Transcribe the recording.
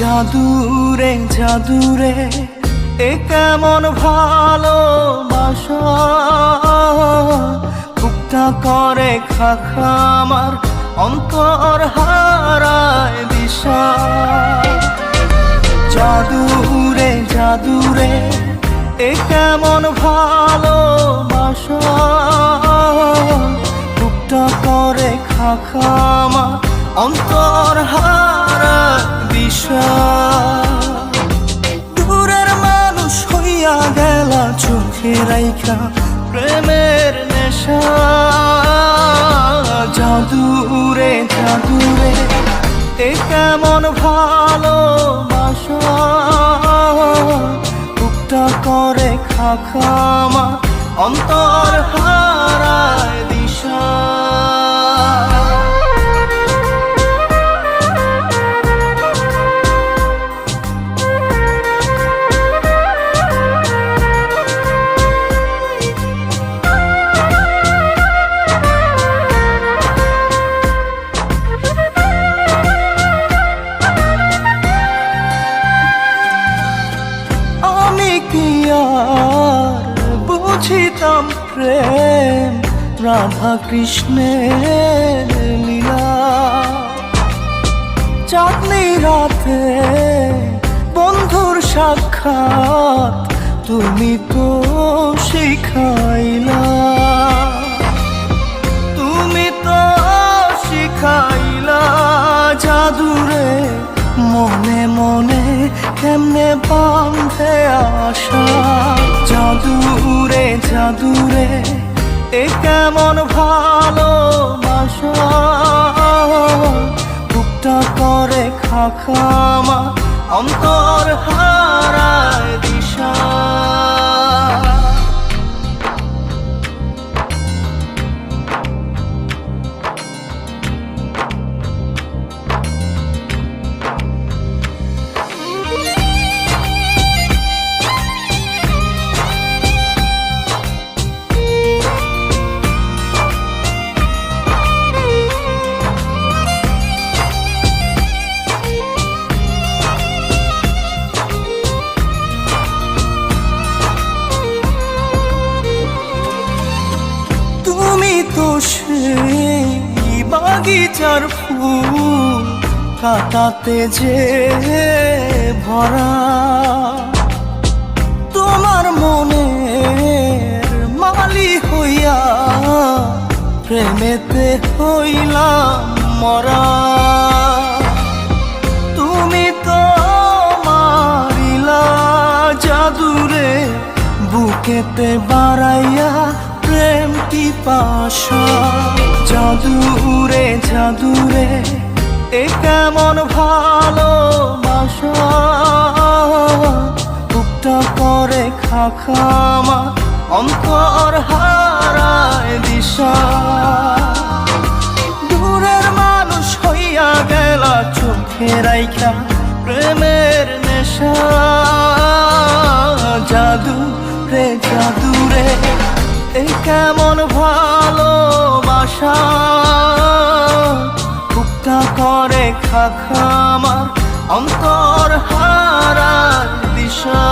জাদুরে জাদুরে এ কেমন ভালোবাসা, বুকটা করে খাখা আমার অন্তর হারায় দিশা। জাদুরে জাদুরে এ কেমন ভালোবাসা, বুকটা করে খাখা আমার অন্তর হারায় দিশা। দূরের মানুষ হইয়া গেলা চোখে রাইখা প্রেমের নেশা। জাদুরে জাদুরে এ কেমন ভালোবাসা, বুকটা করে খাখা আমার অন্তর হারায় দিশা। বুঝিতাম প্রেম রাধা কৃষ্ণের লীলা, চাঁদনি রাতে বন্ধুর সাক্ষাৎ তুমি তো শিখাইলা, তুমি তো শিখাইলা। জাদুরে মনে মনে কেমনে বাঁধে আশা। জাদুরে জাদুরে এ কেমন ভালোবাসা, বুকটা করে খাখা আমার অন্তর হারায় দিশা। তো সেই বাগিচার ফুল কাটাতে যে ভরা, তোমার মনের মালি হইয়া প্রেমেতে হইলাম মরা। তুমি তো মারিলা জাদুরে বুকেতে বাড়াইয়া প্রেম পিপাসা। জাদুরে জাদুরে এ কেমন ভালোবাসা, বুকটা করে খাখা আমার অন্তর হারায় দিশা। দূরের মানুষ হইয়া গেলা চোখে রাইখা প্রেমের নেশা। জাদুরে জাদুরে এ কেমন ভালোবাসা, বুকটা করে খাখা আমার অন্তর হারায় দিশা।